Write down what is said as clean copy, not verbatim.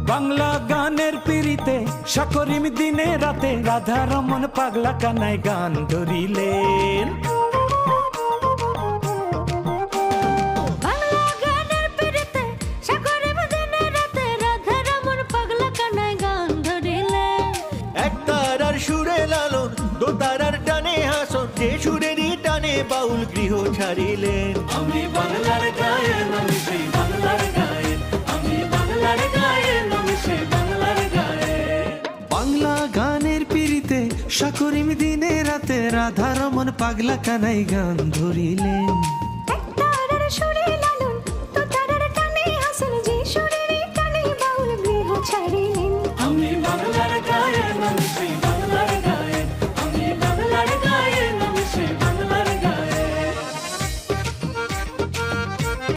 বাংলা গানের পিড়িতে সকরিম দিনে রাতে রাধা রমন পাগলা কানায় গান ধরিলেন। বাংলা গানের পিড়িতে সকরিম দিনে রাতে রাধা রমন পাগলা কানায় গান ধরিলেন। এক তারার সুরে লালন, দো তারার টানে হাসন, যে সুরেরই টানে বাউল গৃহ ছাড়িলেন। আমি বাংলার গায়েন, আমি সেই বাংলার গায়েন, আমি বাংলার গায়েন, আমি সেই বাংলার গায়েন। বাংলা গানের পিড়িতে সকরিম দিনে রাতে রাধা রমন পাগলা কানাই গান ধরিলেন।